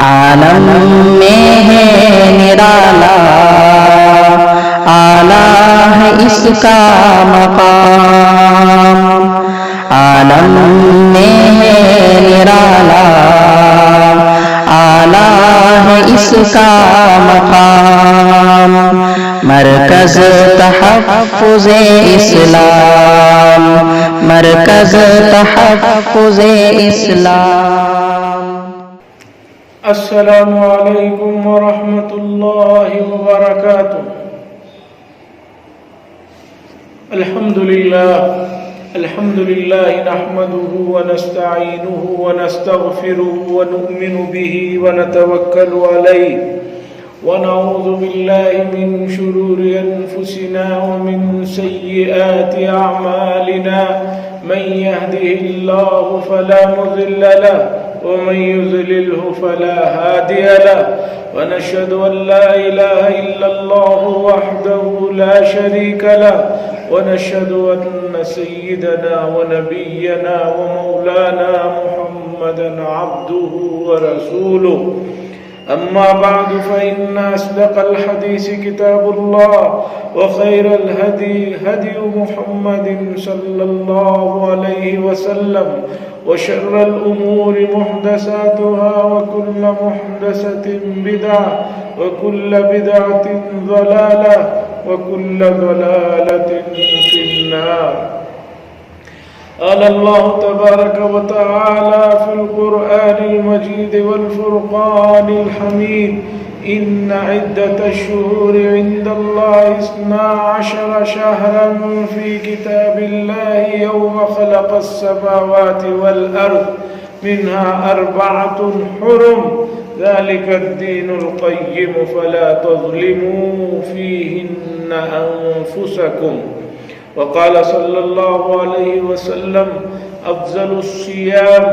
عالم میں ہے نرالا، اعلیٰ ہے اس کا مقام، عالم میں ہے نرالا، اعلیٰ ہے اس کا مقام، مرکز تحفظ اسلام، مرکز تحفظ اسلام۔ السلام علیکم ورحمۃ اللہ وبرکاتہ۔ الحمد للہ نحمده ونستعینه ونستغفره ونؤمن به ونتوکل علیہ ونعوذ باللہ من شرور انفسنا ومن سیئات اعمالنا، من يهده الله فلا مضل له ومن يضلله فلا هادي له، ونشهد أن لا إله إلا الله وحده لا شريك له، ونشهد أن سيدنا ونبينا ومولانا محمدا عبده ورسوله، أما بعد فإن أصدق الحديث كتاب الله، وخير الهدي هدي محمد صلى الله عليه وسلم، وشر الأمور محدثاتها، وكل محدثة بدعة، وكل بدعة ضلالة، وكل ضلالة في النار۔ قال الله تبارك وتعالى في القرآن المجيد والفرقان الحميد: إن عدة الشهور عند الله 12 شهرا في كتاب الله يوم خلق السماوات والأرض منها 4 حرم ذلك الدين القيم فلا تظلموا فيهن أنفسكم۔ وقال صلى الله عليه وسلم: أفضل الصيام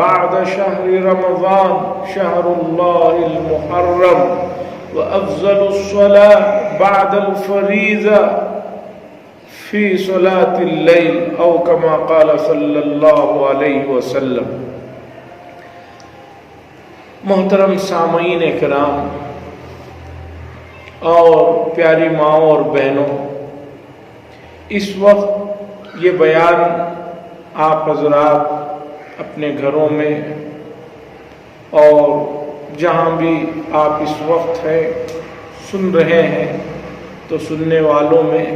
بعد شهر رمضان شهر الله المحرم، وأفضل الصلاة بعد الفريضة في صلاة الليل، أو كما قال صلى الله عليه وسلم۔ محترم سامعین کرام اور پیاری ماؤں اور بہنوں، اس وقت یہ بیان آپ حضرات اپنے گھروں میں اور جہاں بھی آپ اس وقت ہیں سن رہے ہیں، تو سننے والوں میں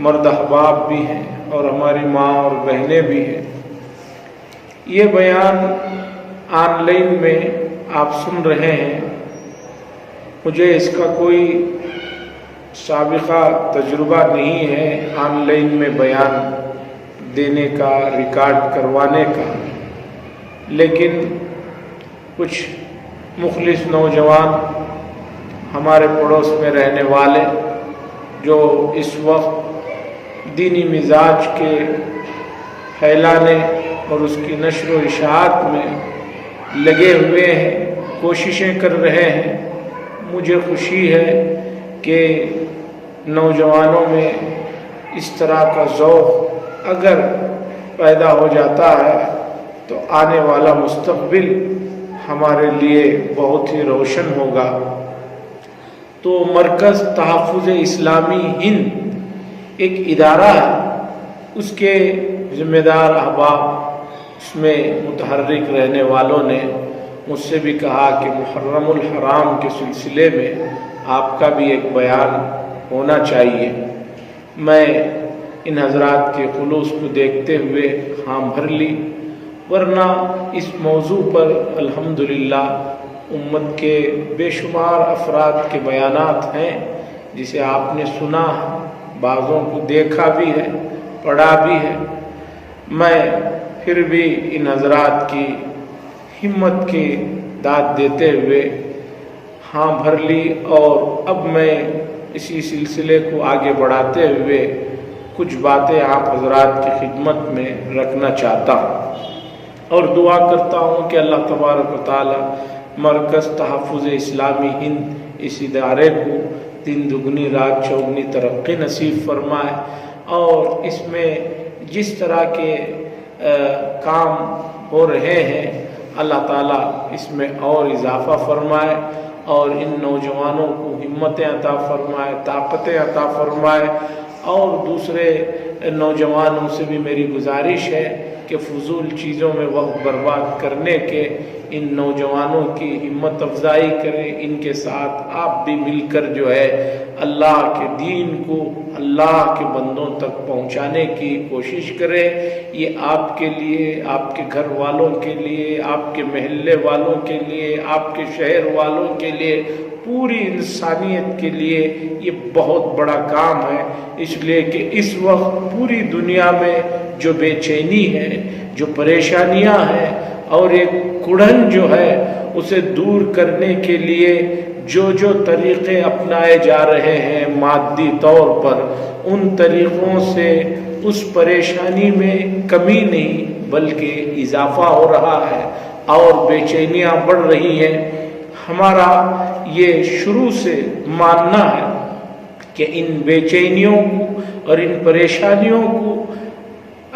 مرد احباب بھی ہیں اور ہماری ماں اور بہنیں بھی ہیں۔ یہ بیان آن لائن میں آپ سن رہے ہیں، مجھے اس کا کوئی سابقہ تجربہ نہیں ہے آن لائن میں بیان دینے کا، ریکارڈ کروانے کا، لیکن کچھ مخلص نوجوان ہمارے پڑوس میں رہنے والے جو اس وقت دینی مزاج کے پھیلانے اور اس کی نشر و اشاعت میں لگے ہوئے ہیں، کوششیں کر رہے ہیں، مجھے خوشی ہے کہ نوجوانوں میں اس طرح کا ذوق اگر پیدا ہو جاتا ہے تو آنے والا مستقبل ہمارے لیے بہت ہی روشن ہوگا۔ تو مرکز تحفظ اسلامی ہند ایک ادارہ ہے، اس کے ذمہ دار احباب، اس میں متحرک رہنے والوں نے مجھ سے بھی کہا کہ محرم الحرام کے سلسلے میں آپ کا بھی ایک بیان ہونا چاہیے۔ میں ان حضرات کے خلوص کو دیکھتے ہوئے ہاں بھر لی، ورنہ اس موضوع پر الحمدللہ امت کے بے شمار افراد کے بیانات ہیں، جسے آپ نے سنا ہے، بعضوں کو دیکھا بھی ہے، پڑھا بھی ہے۔ میں پھر بھی ان حضرات کی ہمت کی داد دیتے ہوئے ہاں بھر لی، اور اب میں اسی سلسلے کو آگے بڑھاتے ہوئے کچھ باتیں آپ حضرات کی خدمت میں رکھنا چاہتا ہوں، اور دعا کرتا ہوں کہ اللہ تبارک و تعالی مرکز تحفظ اسلامی ہند اس ادارے کو دن دگنی رات چوگنی ترقی نصیب فرمائے، اور اس میں جس طرح کے کام ہو رہے ہیں اللہ تعالیٰ اس میں اور اضافہ فرمائے اور ان نوجوانوں کو ہمتیں عطا فرمائے، طاقتیں عطا فرمائے۔ اور دوسرے نوجوانوں سے بھی میری گزارش ہے کہ فضول چیزوں میں وقت برباد کرنے کے ان نوجوانوں کی ہمت افزائی کریں، ان کے ساتھ آپ بھی مل کر جو ہے اللہ کے دین کو اللہ کے بندوں تک پہنچانے کی کوشش کریں۔ یہ آپ کے لیے، آپ کے گھر والوں کے لیے، آپ کے محلے والوں کے لیے، آپ کے شہر والوں کے لیے، پوری انسانیت کے لیے یہ بہت بڑا کام ہے، اس لیے کہ اس وقت پوری دنیا میں جو بے چینی ہے، جو پریشانیاں ہیں اور ایک کڑھن جو ہے اسے دور کرنے کے لیے جو طریقے اپنائے جا رہے ہیں مادی طور پر، ان طریقوں سے اس پریشانی میں کمی نہیں بلکہ اضافہ ہو رہا ہے اور بے چینیاں بڑھ رہی ہیں۔ ہمارا یہ شروع سے ماننا ہے کہ ان بے چینیوں کو اور ان پریشانیوں کو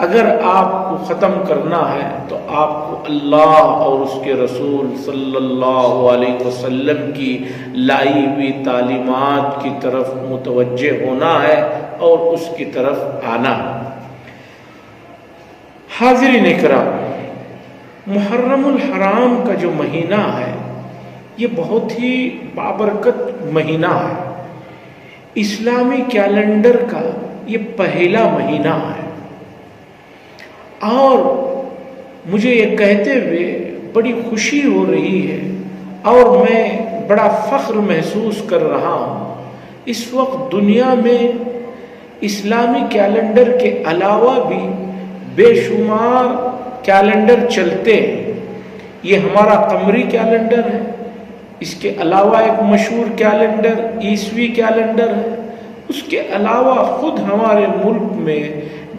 اگر آپ کو ختم کرنا ہے تو آپ کو اللہ اور اس کے رسول صلی اللہ علیہ وسلم کی لائی ہوئی تعلیمات کی طرف متوجہ ہونا ہے اور اس کی طرف آنا ہے۔ حاضرین اکرام، محرم الحرام کا جو مہینہ ہے یہ بہت ہی بابرکت مہینہ ہے، اسلامی کیلنڈر کا یہ پہلا مہینہ ہے، اور مجھے یہ کہتے ہوئے بڑی خوشی ہو رہی ہے اور میں بڑا فخر محسوس کر رہا ہوں۔ اس وقت دنیا میں اسلامی کیلنڈر کے علاوہ بھی بے شمار کیلنڈر چلتے ہیں۔ یہ ہمارا قمری کیلنڈر ہے، اس کے علاوہ ایک مشہور کیلنڈر عیسوی کیلنڈر ہے، اس کے علاوہ خود ہمارے ملک میں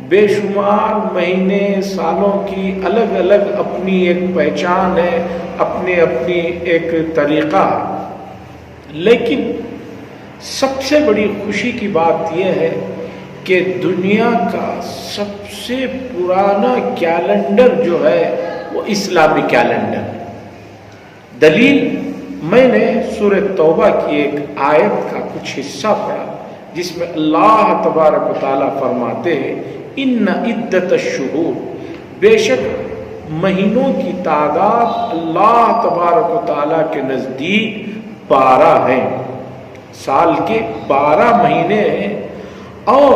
بے شمار مہینے سالوں کی الگ الگ اپنی ایک پہچان ہے، اپنی ایک طریقہ ہے۔ لیکن سب سے بڑی خوشی کی بات یہ ہے کہ دنیا کا سب سے پرانا کیلنڈر جو ہے وہ اسلامی کیلنڈر ہے۔ دلیل، میں نے سورہ توبہ کی ایک آیت کا کچھ حصہ پڑھا جس میں اللہ تبارک و تعالیٰ فرماتے ہیں ان عدت الشہور، بے شک مہینوں کی تعداد اللہ تبارک و تعالیٰ کے نزدیک 12 ہیں، سال کے 12 مہینے ہیں، اور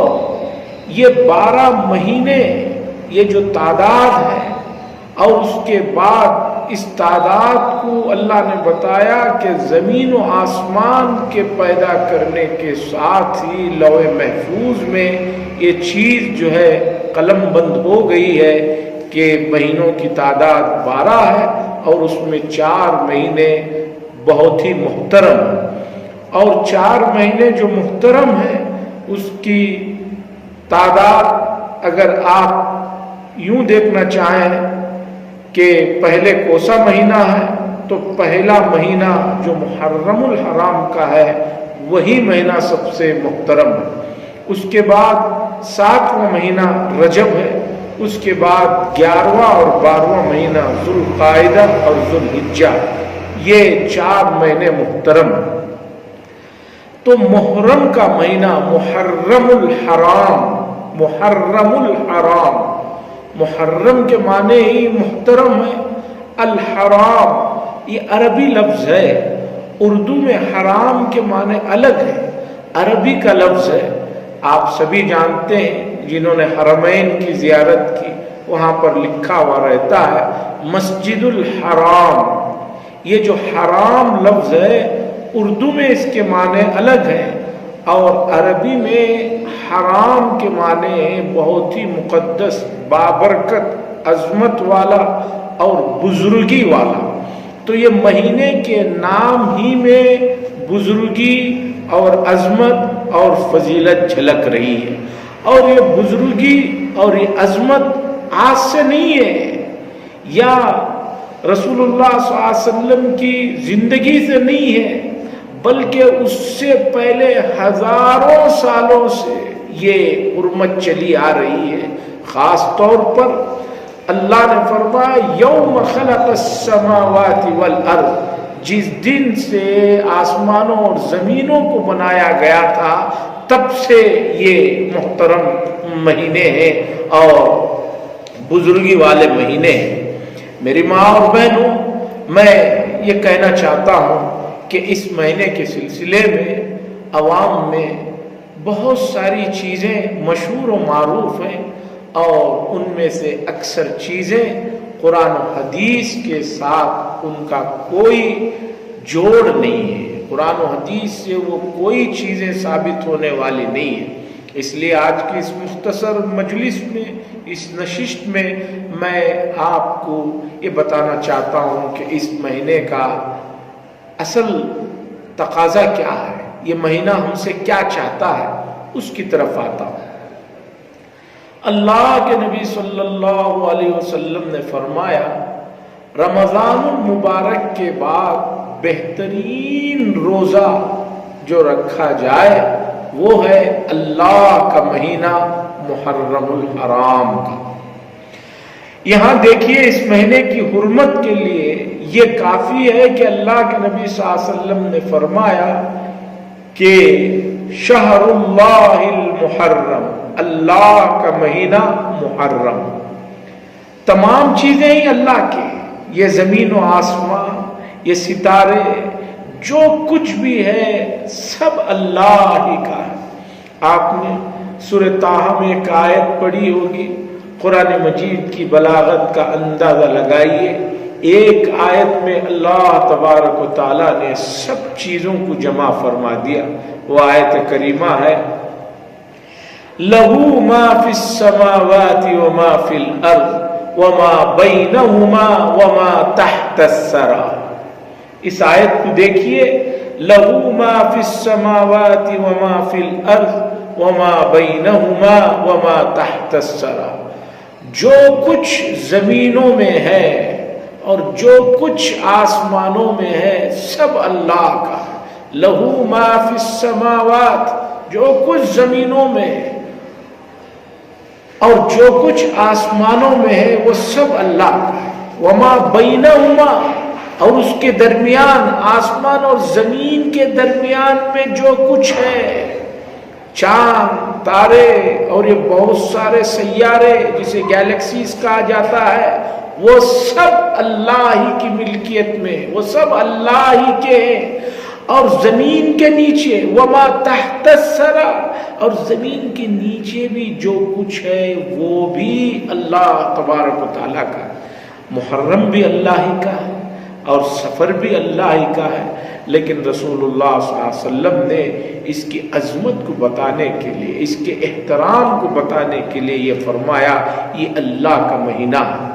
یہ 12 مہینے یہ جو تعداد ہے، اور اس کے بعد اس تعداد کو اللہ نے بتایا کہ زمین و آسمان کے پیدا کرنے کے ساتھ ہی لوح محفوظ میں یہ چیز جو ہے قلم بند ہو گئی ہے کہ مہینوں کی تعداد 12 ہے اور اس میں 4 مہینے بہت ہی محترم ہیں، اور 4 مہینے جو محترم ہیں اس کی تعداد اگر آپ یوں دیکھنا چاہیں کہ پہلے کوسا مہینہ ہے تو پہلا مہینہ جو محرم الحرام کا ہے وہی مہینہ سب سے محترم ہے، اس کے بعد 7واں مہینہ رجب ہے، اس کے بعد 11واں اور 12واں مہینہ ذوالقعدہ اور ذوالحجہ، یہ 4 مہینے محترم ہیں۔ تو محرم کا مہینہ محرم الحرام، محرم الحرام، محرم کے معنی ہی محترم ہے، الحرام یہ عربی لفظ ہے، اردو میں حرام کے معنی الگ ہے، عربی کا لفظ ہے۔ آپ سبھی جانتے ہیں جنہوں نے حرمین کی زیارت کی، وہاں پر لکھا ہوا رہتا ہے مسجد الحرام۔ یہ جو حرام لفظ ہے اردو میں اس کے معنی الگ ہیں، اور عربی میں حرام کے معنی بہت ہی مقدس، بابرکت، عظمت والا اور بزرگی والا۔ تو یہ مہینے کے نام ہی میں بزرگی اور عظمت اور فضیلت جھلک رہی ہے، اور یہ بزرگی اور یہ عظمت آج سے نہیں ہے، یا رسول اللہ صلی اللہ علیہ وسلم کی زندگی سے نہیں ہے، بلکہ اس سے پہلے ہزاروں سالوں سے یہ حرمت چلی آ رہی ہے۔ خاص طور پر اللہ نے فرمایا یوم خلق السماوات والارض، جس دن سے آسمانوں اور زمینوں کو بنایا گیا تھا تب سے یہ محترم مہینے ہیں اور بزرگی والے مہینے ہیں۔ میری ماں اور بہنوں، میں یہ کہنا چاہتا ہوں کہ اس مہینے کے سلسلے میں عوام میں بہت ساری چیزیں مشہور و معروف ہیں، اور ان میں سے اکثر چیزیں قرآن و حدیث کے ساتھ ان کا کوئی جوڑ نہیں ہے، قرآن و حدیث سے وہ کوئی چیزیں ثابت ہونے والی نہیں ہیں۔ اس لیے آج کی اس مختصر مجلس میں، اس نشست میں میں آپ کو یہ بتانا چاہتا ہوں کہ اس مہینے کا اصل تقاضا کیا ہے، یہ مہینہ ہم سے کیا چاہتا ہے، اس کی طرف آتا ہوں۔ اللہ کے نبی صلی اللہ علیہ وسلم نے فرمایا رمضان المبارک کے بعد بہترین روزہ جو رکھا جائے وہ ہے اللہ کا مہینہ محرم الحرام کا۔ یہاں دیکھیے اس مہینے کی حرمت کے لیے یہ کافی ہے کہ اللہ کے نبی صلی اللہ علیہ وسلم نے فرمایا کہ شہر اللہ المحرم، اللہ کا مہینہ محرم۔ تمام چیزیں ہی اللہ کی، یہ زمین و آسمان، یہ ستارے، جو کچھ بھی ہے سب اللہ ہی کا ہے۔ آپ نے سورہ طٰہٰ میں ایک آیت پڑھی ہوگی، قرآن مجید کی بلاغت کا اندازہ لگائیے۔ ایک آیت میں اللہ تبارک و تعالیٰ نے سب چیزوں کو جمع فرما دیا۔ وہ آیت کریمہ ہے لَهُ مَا فِي السَّمَاوَاتِ وَمَا فِي الْأَرْضِ وَمَا بَيْنَهُمَا وَمَا تَحْتَ الثَّرَى۔ اس آیت کو دیکھیے، لَهُ مَا فِي السَّمَاوَاتِ وَمَا فِي الْأَرْضِ وَمَا بَيْنَهُمَا وَمَا تَحْتَ الثَّرَى، جو کچھ زمینوں میں ہے اور جو کچھ آسمانوں میں ہے سب اللہ کا ہے۔ لَهُ مَا فِي السَّمَاوَاتِ، جو کچھ زمینوں میں ہے اور جو کچھ آسمانوں میں ہے وہ سب اللہ کا ہے۔ وَمَا بَيْنَهُمَا، اور اس کے درمیان، آسمان اور زمین کے درمیان میں جو کچھ ہے، چاند، تارے اور یہ بہت سارے سیارے جسے گیلیکسیز کہا جاتا ہے، وہ سب اللہ ہی کی ملکیت میں، وہ سب اللہ ہی کے ہیں۔ اور زمین کے نیچے وما تحت الثری، اور زمین کے نیچے بھی جو کچھ ہے وہ بھی اللہ تبارک و تعالیٰ کا ہے۔ محرم بھی اللہ ہی کا ہے اور سفر بھی اللہ ہی کا ہے، لیکن رسول اللہ صلی اللہ علیہ وسلم نے اس کی عظمت کو بتانے کے لیے، اس کے احترام کو بتانے کے لیے یہ فرمایا یہ اللہ کا مہینہ ہے۔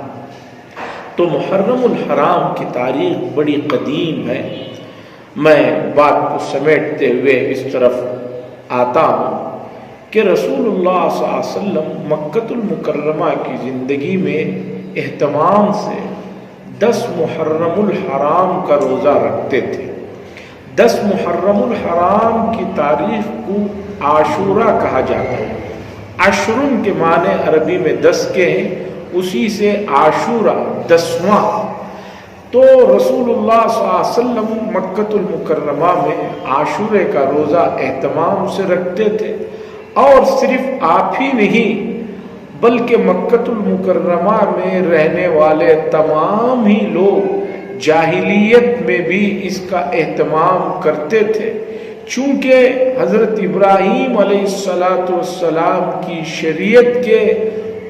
تو محرم الحرام کی تاریخ بڑی قدیم ہے۔ میں بات کو سمیٹتے ہوئے اس طرف آتا ہوں کہ رسول اللہ صلی اللہ علیہ وسلم مکۃ المکرمہ کی زندگی میں اہتمام سے 10 محرم الحرام کا روزہ رکھتے تھے۔ 10 محرم الحرام کی تاریخ کو عاشورہ کہا جاتا ہے۔ عشرن کے معنی عربی میں 10 کے ہیں، اسی سے عاشورہ 10واں۔ تو رسول اللہ صلی اللہ علیہ وسلم مکۃ المکرمہ میں عاشورے کا روزہ اہتمام سے رکھتے تھے، اور صرف آپ ہی نہیں بلکہ مکۃ المکرمہ میں رہنے والے تمام ہی لوگ جاہلیت میں بھی اس کا اہتمام کرتے تھے، چونکہ حضرت ابراہیم علیہ السلام کی شریعت کے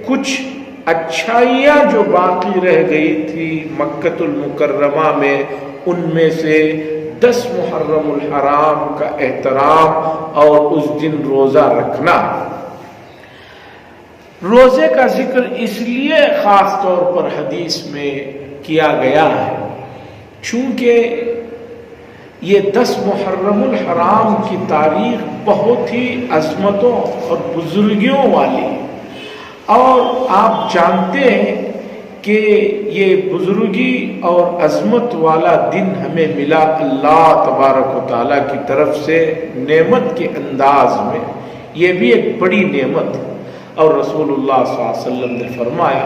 کچھ اچھائیاں جو باقی رہ گئی تھی مکۃ المکرمہ میں، ان میں سے 10 محرم الحرام کا احترام اور اس دن روزہ رکھنا۔ روزے کا ذکر اس لیے خاص طور پر حدیث میں کیا گیا ہے چونکہ یہ 10 محرم الحرام کی تاریخ بہت ہی عظمتوں اور بزرگیوں والی ہے، اور آپ جانتے ہیں کہ یہ بزرگی اور عظمت والا دن ہمیں ملا اللہ تبارک و تعالیٰ کی طرف سے نعمت کے انداز میں، یہ بھی ایک بڑی نعمت ہے۔ اور رسول اللہ صلی اللہ علیہ وسلم نے فرمایا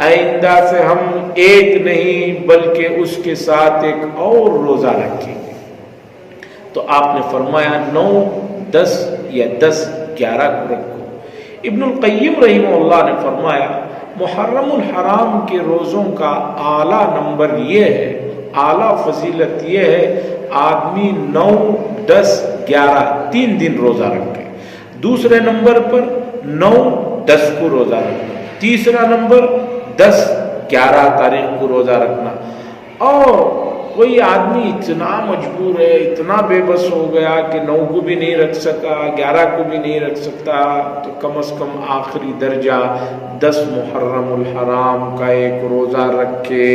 آئندہ سے ہم ایک نہیں بلکہ اس کے ساتھ ایک اور روزہ رکھیں گے۔ تو آپ نے فرمایا 9، 10 یا 10، 11 کو رکھو۔ ابن القیم رحمہ اللہ نے فرمایا محرم الحرام کے روزوں کا اعلیٰ نمبر یہ ہے، اعلیٰ فضیلت یہ ہے آدمی 9، 10، 11 3 دن روزہ رکھے۔ دوسرے نمبر پر 9، 10 کو روزہ رکھنا، تیسرا نمبر 10، 11 تاریخ کو روزہ رکھنا۔ اور کوئی آدمی اتنا مجبور ہے، اتنا بے بس ہو گیا کہ 9 کو بھی نہیں رکھ سکا، 11 کو بھی نہیں رکھ سکتا، تو کم از کم آخری درجہ 10 محرم الحرام کا ایک روزہ رکھے۔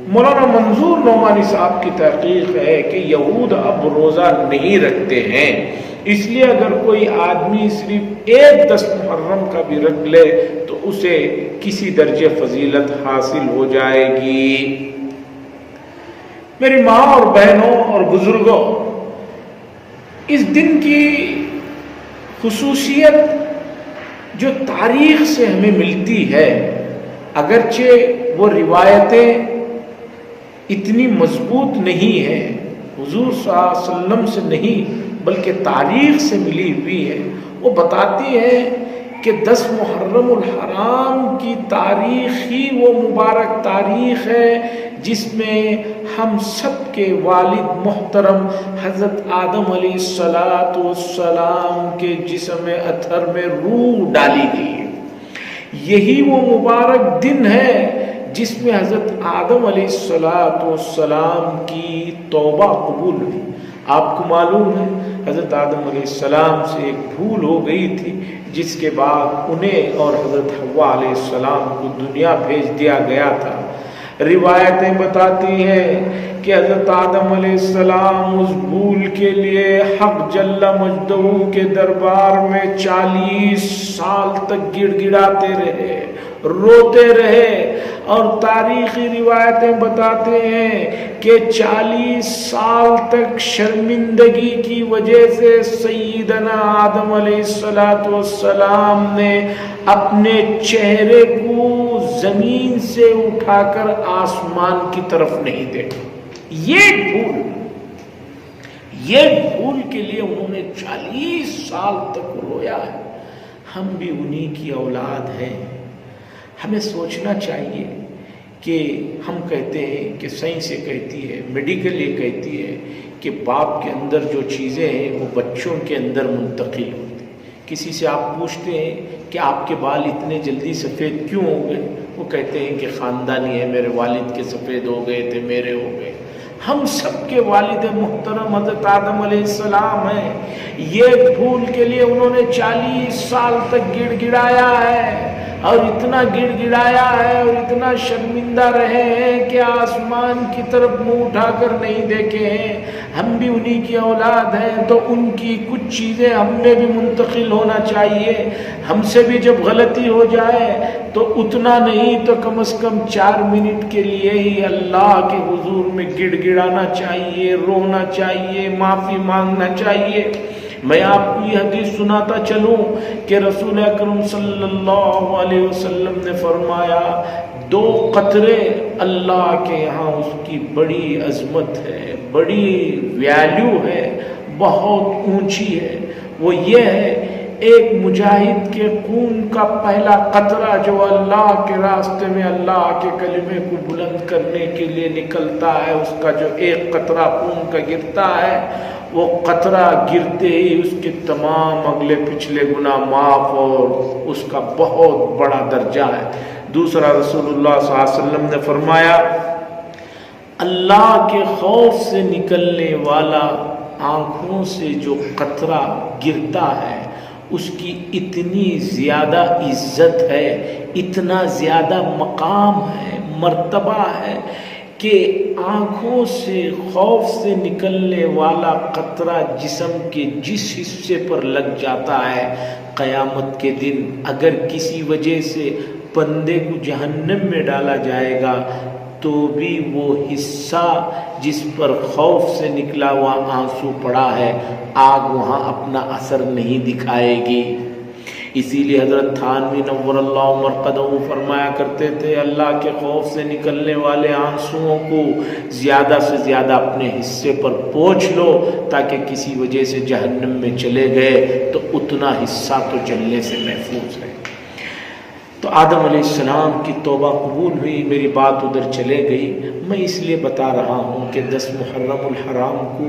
مولانا منظور نعمانی صاحب کی تحقیق ہے کہ یہود اب روزہ نہیں رکھتے ہیں، اس لیے اگر کوئی آدمی صرف ایک 10 محرم کا بھی رکھ لے تو اسے کسی درجے فضیلت حاصل ہو جائے گی۔ میری ماں اور بہنوں اور بزرگوں، اس دن کی خصوصیت جو تاریخ سے ہمیں ملتی ہے، اگرچہ وہ روایتیں اتنی مضبوط نہیں ہیں، حضور صلی اللہ علیہ وسلم سے نہیں بلکہ تاریخ سے ملی ہوئی ہے، وہ بتاتی ہے کہ 10 محرم الحرام کی تاریخ ہی وہ مبارک تاریخ ہے جس میں ہم سب کے والد محترم حضرت آدم علیہ السلام کے جسم اطہر میں روح ڈالی گئی ہے۔ یہی وہ مبارک دن ہے جس میں حضرت آدم علیہ السلام کی توبہ قبول ہوئی۔ آپ کو معلوم ہے حضرت آدم علیہ السلام سے ایک بھول ہو گئی تھی، جس کے بعد انہیں اور حضرت حوا علیہ السلام کو دنیا بھیج دیا گیا تھا۔ روایتیں بتاتی ہیں کہ حضرت آدم علیہ السلام اس بھول کے لیے حق جل مجدہ کے دربار میں 40 سال تک گڑ گڑاتے رہے، روتے رہے، اور تاریخی روایتیں بتاتے ہیں کہ 40 سال تک شرمندگی کی وجہ سے سیدنا آدم علیہ السلام نے اپنے چہرے کو زمین سے اٹھا کر آسمان کی طرف نہیں دیکھا۔ یہ بھول کے لیے انہوں نے 40 سال تک رویا ہے۔ ہم بھی انہی کی اولاد ہیں۔ ہمیں سوچنا چاہیے کہ ہم کہتے ہیں کہ سائنس یہ کہتی ہے، میڈیکل یہ کہتی ہے کہ باپ کے اندر جو چیزیں ہیں وہ بچوں کے اندر منتقل ہوتی ہیں۔ کسی سے آپ پوچھتے ہیں کہ آپ کے بال اتنے جلدی سفید کیوں ہو گئے، وہ کہتے ہیں کہ خاندانی ہے، میرے والد کے سفید ہو گئے تھے، میرے ہو گئے۔ ہم سب کے والد محترم حضرت آدم علیہ السلام ہیں۔ یہ بھول کے لیے انہوں نے 40 سال تک گڑ گڑایا ہے، اور اتنا گڑ گڑایا ہے اور اتنا شرمندہ رہے ہیں کہ آسمان کی طرف منہ اٹھا کر نہیں دیکھے ہیں۔ ہم بھی انہی کی اولاد ہیں، تو ان کی کچھ چیزیں ہم نے بھی منتقل ہونا چاہیے۔ ہم سے بھی جب غلطی ہو جائے تو اتنا نہیں تو کم از کم 4 منٹ کے لیے ہی اللہ کے حضور میں گڑ گڑانا چاہیے، رونا چاہیے، معافی مانگنا چاہیے۔ میں آپ کو یہ حدیث سناتا چلوں کہ رسول اکرم صلی اللہ علیہ وسلم نے فرمایا 2 قطرے اللہ کے یہاں اس کی بڑی عظمت ہے، بڑی ویلیو ہے، بہت اونچی ہے۔ وہ یہ ہے ایک مجاہد کے خون کا پہلا قطرہ جو اللہ کے راستے میں اللہ کے کلمے کو بلند کرنے کے لیے نکلتا ہے، اس کا جو ایک قطرہ خون کا گرتا ہے، وہ قطرہ گرتے ہی اس کے تمام اگلے پچھلے گناہ معاف، اور اس کا بہت بڑا درجہ ہے۔ دوسرا رسول اللہ صلی اللہ علیہ وسلم نے فرمایا اللہ کے خوف سے نکلنے والا آنکھوں سے جو قطرہ گرتا ہے اس کی اتنی زیادہ عزت ہے، اتنا زیادہ مقام ہے، مرتبہ ہے کہ آنکھوں سے خوف سے نکلنے والا قطرہ جسم کے جس حصے پر لگ جاتا ہے، قیامت کے دن اگر کسی وجہ سے بندے کو جہنم میں ڈالا جائے گا تو بھی وہ حصہ جس پر خوف سے نکلا ہوا آنسو پڑا ہے، آگ وہاں اپنا اثر نہیں دکھائے گی۔ اسی لیے حضرت تھانوی نور اللہ مرقدہ فرمایا کرتے تھے اللہ کے خوف سے نکلنے والے آنسوؤں کو زیادہ سے زیادہ اپنے حصے پر پوچھ لو، تاکہ کسی وجہ سے جہنم میں چلے گئے تو اتنا حصہ تو جلنے سے محفوظ ہے۔ تو آدم علیہ السلام کی توبہ قبول ہوئی، میری بات ادھر چلے گئی۔ میں اس لیے بتا رہا ہوں کہ 10 محرم الحرام کو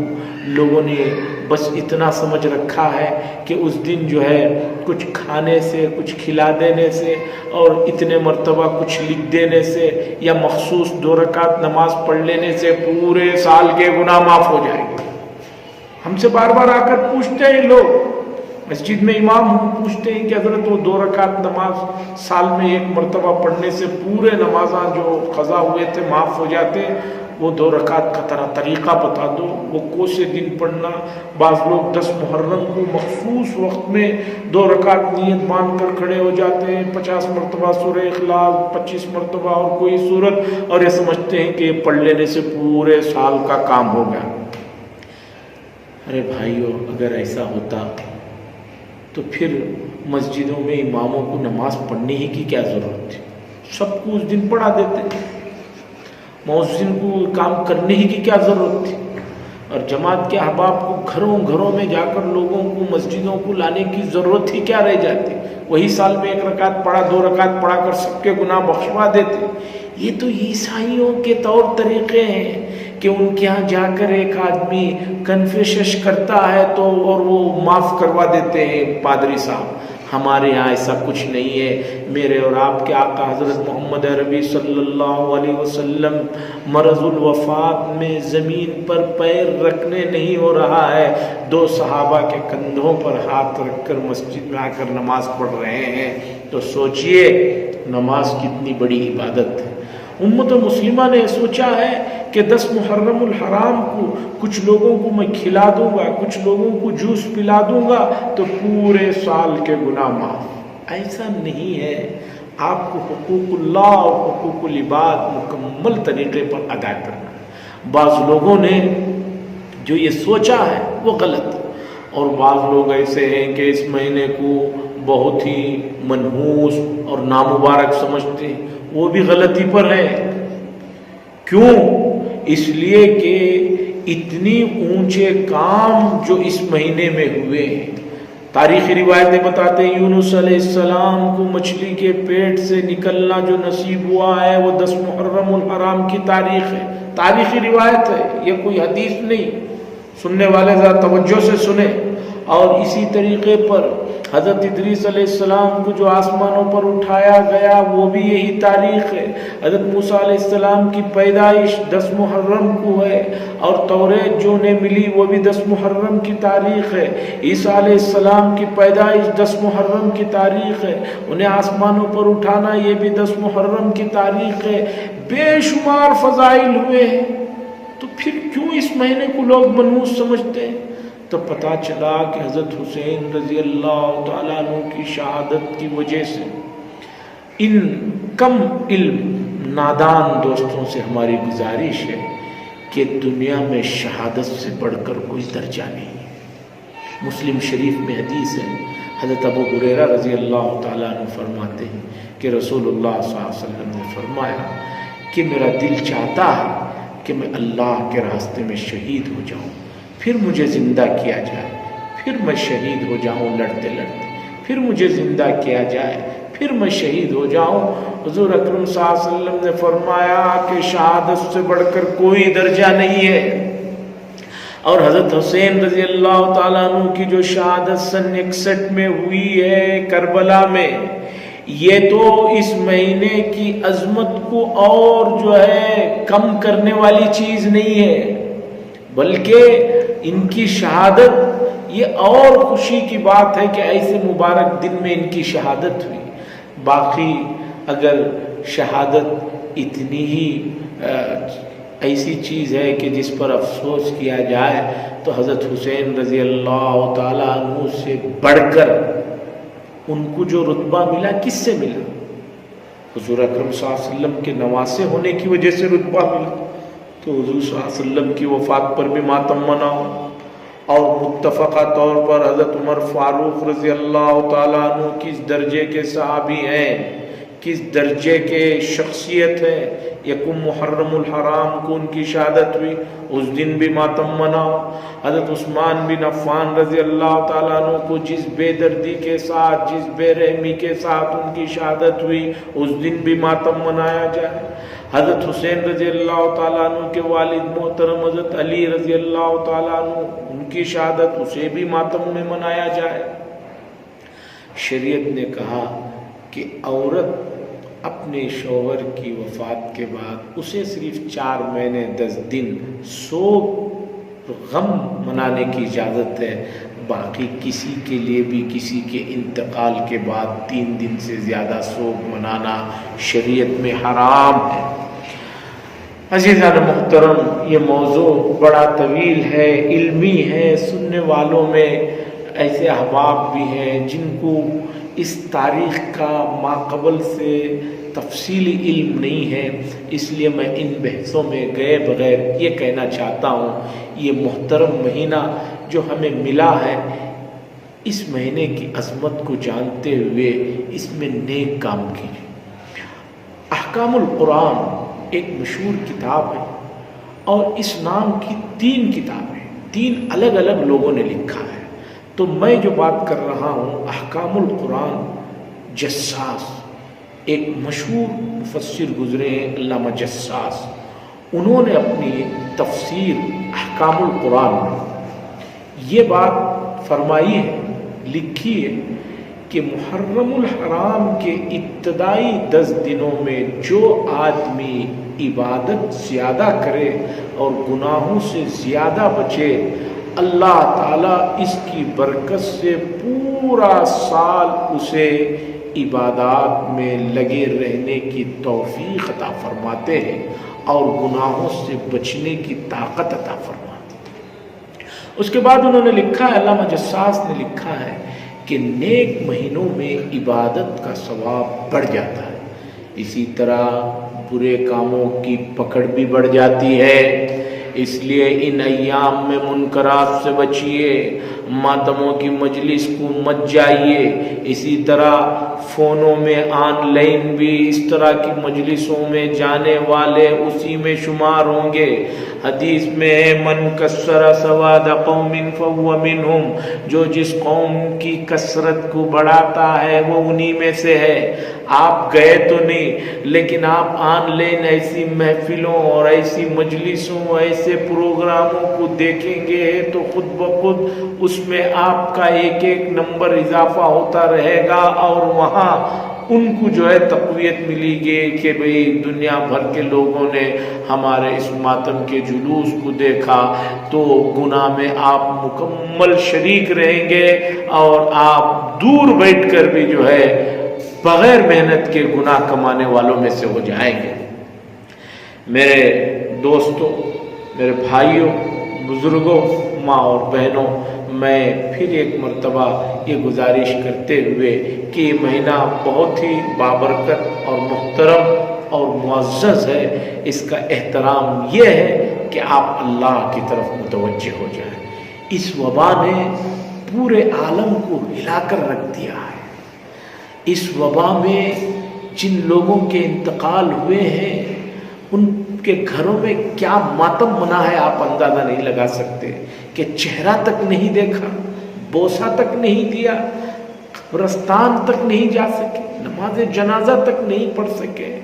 لوگوں نے بس اتنا سمجھ رکھا ہے کہ اس دن جو ہے کچھ کھانے سے، کچھ کھلا دینے سے اور اتنے مرتبہ کچھ لکھ دینے سے یا مخصوص 2 رکعت نماز پڑھ لینے سے پورے سال کے گناہ معاف ہو جائیں گے۔ ہم سے بار بار آ کر پوچھتے ہیں لوگ، مسجد میں امام ہم پوچھتے ہیں کہ حضرت وہ 2 رکعت نماز سال میں 1 مرتبہ پڑھنے سے پورے نمازاں جو قضا ہوئے تھے معاف ہو جاتے، وہ 2 رکعت کا طریقہ بتا دو، وہ کون سے دن پڑھنا۔ بعض لوگ 10 محرم کو مخصوص وقت میں 2 رکعت نیت باندھ کر کھڑے ہو جاتے ہیں، 50 مرتبہ سورہ اخلاص، 25 مرتبہ اور کوئی سورت، اور یہ سمجھتے ہیں کہ یہ پڑھ لینے سے پورے سال کا کام ہو گیا۔ ارے بھائیو، اگر ایسا ہوتا تو پھر مسجدوں میں اماموں کو نماز پڑھنے ہی کی کیا ضرورت تھی؟ سب کو اس دن پڑھا دیتے، مؤذن کو کام کرنے ہی کی کیا ضرورت تھی؟ اور جماعت کے احباب کو گھروں گھروں میں جا کر لوگوں کو مسجدوں کو لانے کی ضرورت ہی کیا رہ جاتی؟ وہی سال میں 1 رکعت پڑھا، 2 رکعت پڑھا کر سب کے گناہ بخشوا دیتے۔ یہ تو عیسائیوں کے طور طریقے ہیں کہ ان کے ہاں جا کر ایک آدمی کنفیشش کرتا ہے تو اور وہ معاف کروا دیتے ہیں پادری صاحب۔ ہمارے ہاں ایسا کچھ نہیں ہے۔ میرے اور آپ کے آقا حضرت محمد عربی صلی اللہ علیہ وسلم مرض الوفات میں زمین پر پیر رکھنے نہیں ہو رہا ہے، 2 صحابہ کے کندھوں پر ہاتھ رکھ کر مسجد میں آ کر نماز پڑھ رہے ہیں۔ تو سوچئے نماز کتنی بڑی عبادت ہے۔ امت مسلمہ نے سوچا ہے کہ 10 محرم الحرام کو کچھ لوگوں کو میں کھلا دوں گا، کچھ لوگوں کو جوس پلا دوں گا تو پورے سال کے گناہ معاف۔ ایسا نہیں ہے۔ آپ کو حقوق اللہ اور حقوق العباد مکمل طریقے پر ادا کرنا ہے۔ بعض لوگوں نے جو یہ سوچا ہے وہ غلط ہے، اور بعض لوگ ایسے ہیں کہ اس مہینے کو بہت ہی منحوس اور نامبارک سمجھتے ہیں، وہ بھی غلطی پر ہے۔ کیوں؟ اس لیے کہ اتنی اونچے کام جو اس مہینے میں ہوئے ہیں، تاریخی روایتیں بتاتے ہیں یونس علیہ السلام کو مچھلی کے پیٹ سے نکلنا جو نصیب ہوا ہے وہ 10 محرم الحرام کی تاریخ ہے، تاریخی روایت ہے، یہ کوئی حدیث نہیں۔ سننے والے ذرا توجہ سے سنیں۔ اور اسی طریقے پر حضرت ادریس علیہ السلام کو جو آسمانوں پر اٹھایا گیا وہ بھی یہی تاریخ ہے۔ حضرت موسیٰ علیہ السلام کی پیدائش 10 محرم کو ہے، اور توریت جو انہیں ملی وہ بھی 10 محرم کی تاریخ ہے۔ عیسیٰ علیہ السلام کی پیدائش 10 محرم کی تاریخ ہے، انہیں آسمانوں پر اٹھانا یہ بھی 10 محرم کی تاریخ ہے۔ بے شمار فضائل ہوئے ہیں، تو پھر کیوں اس مہینے کو لوگ منحوس سمجھتے ہیں؟ تو پتہ چلا کہ حضرت حسین رضی اللہ تعالیٰ عنہ کی شہادت کی وجہ سے ان کم علم نادان دوستوں سے ہماری گزارش ہے کہ دنیا میں شہادت سے بڑھ کر کوئی درجہ نہیں ہے۔ مسلم شریف میں حدیث ہے، حضرت ابو ہریرہ رضی اللہ تعالیٰ عنہ فرماتے ہیں کہ رسول اللہ صلی اللہ علیہ وسلم نے فرمایا کہ میرا دل چاہتا ہے کہ میں اللہ کے راستے میں شہید ہو جاؤں، پھر مجھے زندہ کیا جائے، پھر میں شہید ہو جاؤں لڑتے لڑتے، پھر مجھے زندہ کیا جائے، پھر میں شہید ہو جاؤں۔ حضور اکرم صلی اللہ علیہ وسلم نے فرمایا کہ شہادت سے بڑھ کر کوئی درجہ نہیں ہے۔ اور حضرت حسین رضی اللہ تعالیٰ عنہ کی جو شہادت سن 61 میں ہوئی ہے کربلا میں، یہ تو اس مہینے کی عظمت کو اور جو ہے کم کرنے والی چیز نہیں ہے، بلکہ ان کی شہادت یہ اور خوشی کی بات ہے کہ ایسے مبارک دن میں ان کی شہادت ہوئی۔ باقی اگر شہادت اتنی ہی ایسی چیز ہے کہ جس پر افسوس کیا جائے تو حضرت حسین رضی اللہ تعالیٰ عنہ سے بڑھ کر ان کو جو رتبہ ملا کس سے ملا؟ حضور اکرم صلی اللہ علیہ وسلم کے نواسے ہونے کی وجہ سے رتبہ ملا۔ تو حضور صلی اللہ علیہ وسلم کی وفات پر بھی ماتم مناؤ، اور متفقہ طور پر حضرت عمر فاروق رضی اللہ تعالیٰ عنہ کس درجے کے صحابی ہیں، کس درجے کے شخصیت ہے۔ یکم محرم الحرام کو ان کی شہادت ہوئی، اس دن بھی ماتم مناؤ۔ حضرت عثمان بن عفان رضی اللہ تعالیٰ عنہ کو جس بے دردی کے ساتھ، جس بے رحمی کے ساتھ ان کی شہادت ہوئی، اس دن بھی ماتم منایا جائے۔ حضرت حسین رضی اللہ تعالیٰ عنہ کے والد محترم حضرت علی رضی اللہ تعالیٰ عنہ، ان کی شہادت، اسے بھی ماتم میں منایا جائے۔ شریعت نے کہا کہ عورت اپنے شوہر کی وفات کے بعد اسے صرف 4 مہینے 10 دن سوگ غم منانے کی اجازت ہے، باقی کسی کے لیے بھی کسی کے انتقال کے بعد 3 دن سے زیادہ سوگ منانا شریعت میں حرام ہے۔ عزیزان محترم، یہ موضوع بڑا طویل ہے، علمی ہے، سننے والوں میں ایسے احباب بھی ہیں جن کو اس تاریخ کا ماقبل سے تفصیلی علم نہیں ہے، اس لیے میں ان بحثوں میں گئے بغیر یہ کہنا چاہتا ہوں، یہ محترم مہینہ جو ہمیں ملا ہے، اس مہینے کی عظمت کو جانتے ہوئے اس میں نیک کام کیجیے۔ احکام القرآن ایک مشہور کتاب ہے، اور اس نام کی 3 کتابیں 3 الگ الگ لوگوں نے لکھا ہے۔ تو میں جو بات کر رہا ہوں، احکام القرآن، جساس ایک مشہور مفسر گزرے ہیں علامہ جساس، انہوں نے اپنی تفسیر احکام القرآن میں یہ بات فرمائی ہے، لکھی ہے کہ محرم الحرام کے ابتدائی 10 دنوں میں جو آدمی عبادت زیادہ کرے اور گناہوں سے زیادہ بچے، اللہ تعالیٰ اس کی برکت سے پورا سال اسے عبادات میں لگے رہنے کی توفیق عطا فرماتے ہیں اور گناہوں سے بچنے کی طاقت عطا فرماتے ہیں۔ اس کے بعد انہوں نے لکھا ہے، علامہ جساس نے لکھا ہے کہ نیک مہینوں میں عبادت کا ثواب بڑھ جاتا ہے، اسی طرح برے کاموں کی پکڑ بھی بڑھ جاتی ہے، اس لیے ان ایام میں منکرات سے بچیے، ماتموں کی مجلس کو مت جائیے، اسی طرح فونوں میں آن لائن بھی اس طرح کی مجلسوں میں جانے والے اسی میں شمار ہوں گے۔ حدیث میں ہے من کثر سواد قوم فهو منهم، جو جس قوم کی کثرت کو بڑھاتا ہے وہ انہی میں سے ہے۔ آپ گئے تو نہیں، لیکن آپ آن لائن ایسی محفلوں اور ایسی مجلسوں، ایسے پروگراموں کو دیکھیں گے تو خود بخود اس میں آپ کا ایک نمبر اضافہ ہوتا رہے گا، اور وہاں ان کو جو ہے تقویت ملی گی کہ بھئی دنیا بھر کے لوگوں نے ہمارے اس ماتم کے جلوس کو دیکھا، تو گناہ میں آپ مکمل شریک رہیں گے، اور آپ دور بیٹھ کر بھی جو ہے بغیر محنت کے گناہ کمانے والوں میں سے ہو جائیں گے۔ میرے دوستوں، میرے بھائیوں، بزرگوں، ماں اور بہنوں، میں پھر ایک مرتبہ یہ گزارش کرتے ہوئے کہ یہ مہینہ بہت ہی بابرکت اور محترم اور معزز ہے، اس کا احترام یہ ہے کہ آپ اللہ کی طرف متوجہ ہو جائیں۔ اس وبا نے پورے عالم کو ہلا کر رکھ دیا ہے۔ اس وبا میں جن لوگوں کے انتقال ہوئے ہیں، ان کے گھروں میں کیا ماتم منا ہے آپ اندازہ نہیں لگا سکتے، کہ چہرہ تک نہیں دیکھا، بوسہ تک نہیں دیا، قبرستان تک نہیں جا سکے، نماز جنازہ تک نہیں پڑھ سکے۔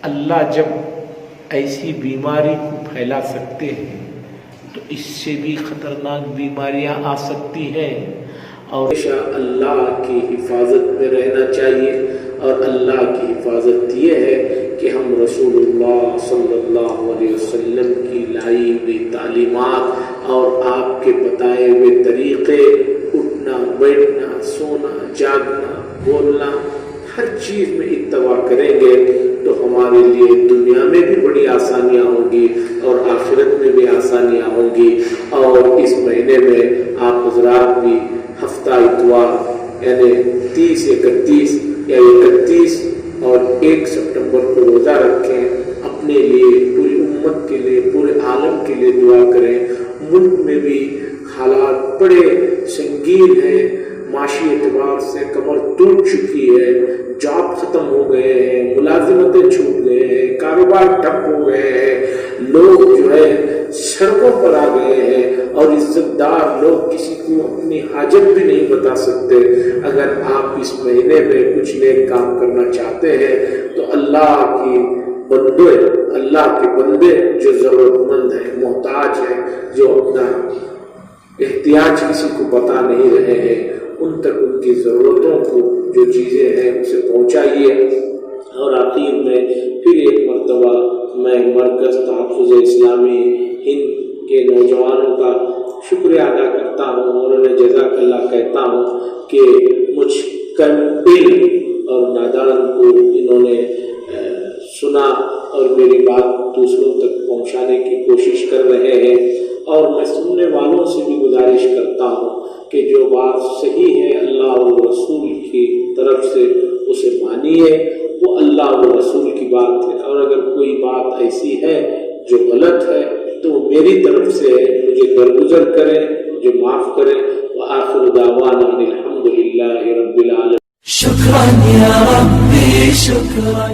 اللہ جب ایسی بیماری کو پھیلا سکتے ہیں تو اس سے بھی خطرناک بیماریاں آ سکتی ہیں، اور اللہ کی حفاظت میں رہنا چاہیے۔ اور اللہ کی حفاظت یہ ہے کہ ہم رسول اللہ صلی اللہ علیہ وسلم کی لائی ہوئی تعلیمات اور آپ کے بتائے ہوئے طریقے، اٹھنا، بیٹھنا، سونا، جاگنا، بولنا، ہر چیز میں اتباع کریں گے تو ہمارے لیے دنیا میں بھی بڑی آسانیاں ہوں گی اور آخرت میں بھی آسانیاں ہوں گی۔ اور اس مہینے میں آپ حضرات بھی ہفتہ اتوار یعنی 30، 31 یا 31 اور 1 سپٹمبر کو روزہ رکھیں، اپنے لیے، پوری امت کے لیے، پورے عالم کے لیے دعا کریں۔ ملک میں بھی حالات بڑے سنگین ہیں، معاشی اعتبار سے کمر ٹوٹ چکی ہے، جاب ختم ہو گئے ہیں، ملازمتیں چھوٹ گئے ہیں، کاروبار ٹھپ ہو گئے ہیں، لوگ جو ہے سڑکوں پر آ گئے ہیں، اور عزت دار لوگ کسی کو اپنی حاجت بھی نہیں بتا سکتے۔ اگر آپ اس مہینے میں کچھ نیک کام کرنا چاہتے ہیں تو اللہ کے بندے جو ضرورت مند ہیں، محتاج ہیں، جو اپنا احتیاج کسی کو بتا نہیں رہے ہیں، ان تک ان کی ضرورتوں کو جو چیزیں ہیں اسے پہنچائیے۔ اور آخر میں پھر ایک مرتبہ میں مرکز تحفظ اسلامی ہند کے نوجوانوں کا شکریہ ادا کرتا ہوں اور انہیں جزاک اللہ کہتا ہوں کہ مجھ کمپین اور نادان کو انہوں نے سنا اور میری بات دوسروں تک پہنچانے کی کوشش کر رہے ہیں، اور میں سننے والوں سے بھی گزارش کرتا ہوں کہ جو بات صحیح ہے اللہ اور رسول کی طرف سے اسے مانیے، وہ اللہ اور رسول کی بات ہے، اور اگر کوئی بات ایسی ہے جو غلط ہے تو میری طرف سے مجھے درگزر کریں، مجھے معاف کریں۔ وآخر دعوانا الحمد للہ رب العالمین۔ شکرا یا ربی شکرا۔